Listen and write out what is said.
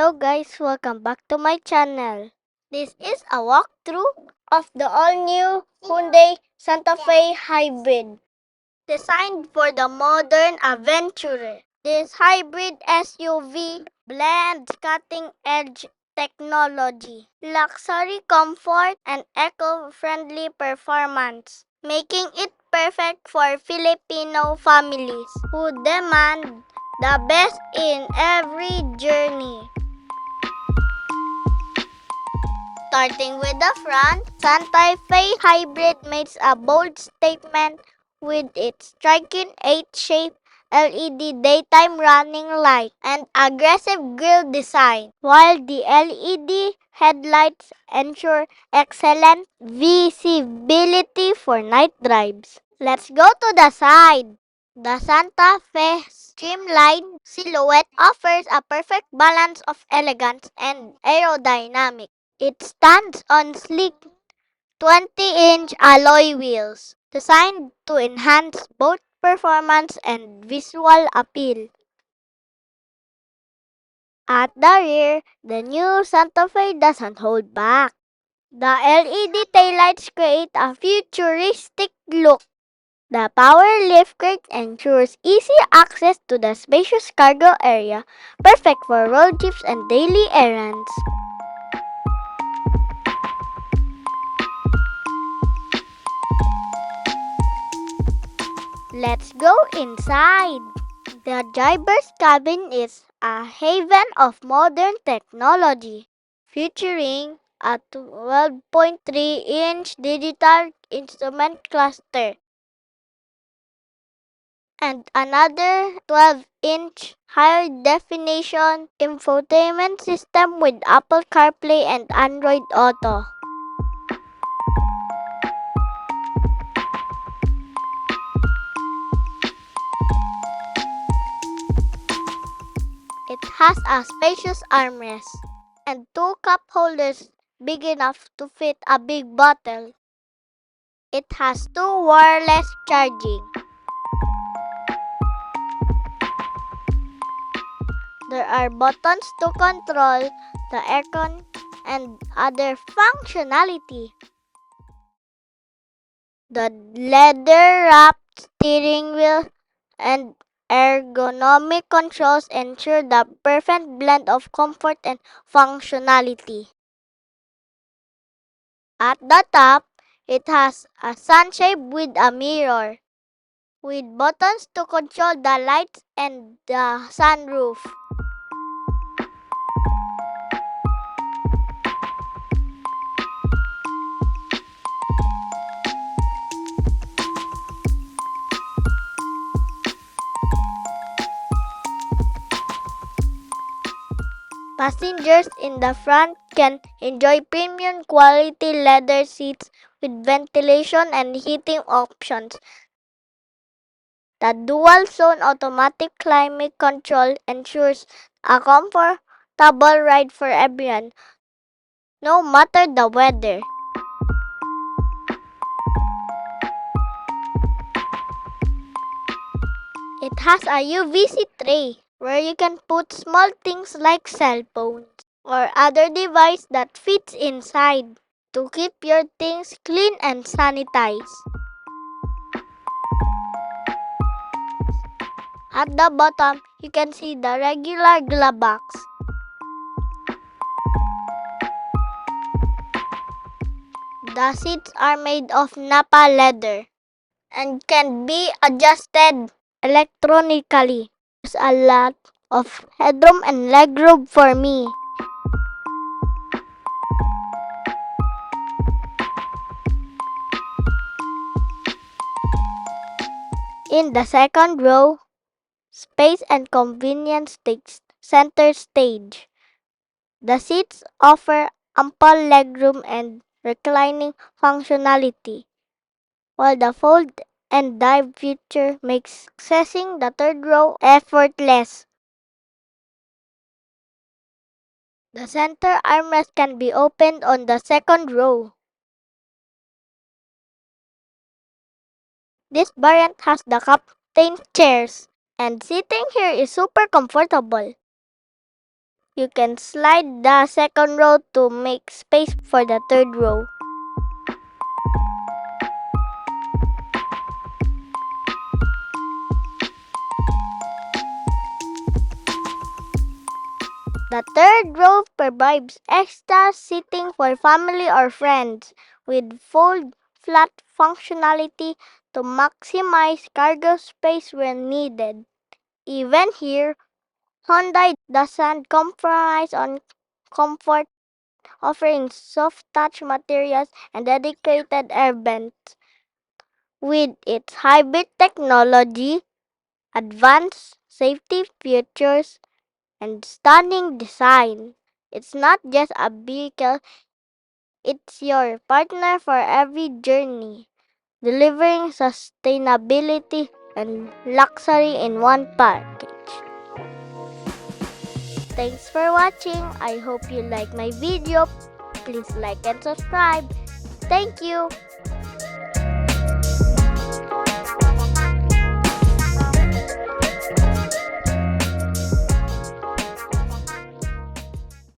Hello guys, welcome back to my channel. This is a walkthrough of the all-new Hyundai Santa Fe Hybrid, designed for the modern adventurer. This hybrid SUV blends cutting-edge technology, luxury comfort, and eco-friendly performance, making it perfect for Filipino families who demand the best in every journey. Starting with the front, Santa Fe Hybrid makes a bold statement with its striking 8-shape LED daytime running light and aggressive grille design, while the LED headlights ensure excellent visibility for night drives. Let's go to the side. The Santa Fe's streamlined silhouette offers a perfect balance of elegance and aerodynamic. It stands on sleek 20-inch alloy wheels, designed to enhance both performance and visual appeal. At the rear, the new Santa Fe doesn't hold back. The LED taillights create a futuristic look. The power liftgate ensures easy access to the spacious cargo area, perfect for road trips and daily errands. Let's go inside. The driver's cabin is a haven of modern technology, featuring a 12.3-inch digital instrument cluster and another 12-inch high-definition infotainment system with Apple CarPlay and Android Auto. It has a spacious armrest and two cup holders big enough to fit a big bottle. It has two wireless charging. There are buttons to control the aircon and other functionality. The leather-wrapped steering wheel and ergonomic controls ensure the perfect blend of comfort and functionality. At the top, it has a sunshade with a mirror, with buttons to control the lights and the sunroof. Passengers in the front can enjoy premium quality leather seats with ventilation and heating options. The dual-zone automatic climate control ensures a comfortable ride for everyone, no matter the weather. It has a UVC tray where you can put small things like cell phones or other device that fits inside to keep your things clean and sanitized. At the bottom, you can see the regular glove box. The seats are made of Napa leather and can be adjusted electronically. There's a lot of headroom and legroom for me. In the second row, space and convenience takes center stage. The seats offer ample legroom and reclining functionality, while the fold and dive feature makes accessing the third row effortless. The center armrest can be opened on the second row. This variant has the captain chairs, and sitting here is super comfortable. You can slide the second row to make space for the third row. The third row provides extra seating for family or friends with fold flat functionality to maximize cargo space when needed. Even here, Hyundai doesn't compromise on comfort, offering soft touch materials and dedicated air vents. With its hybrid technology, advanced safety features, and stunning design, it's not just a vehicle, it's your partner for every journey, delivering sustainability and luxury in one package. Thanks for watching. I hope you like my video. Please like and subscribe. Thank you.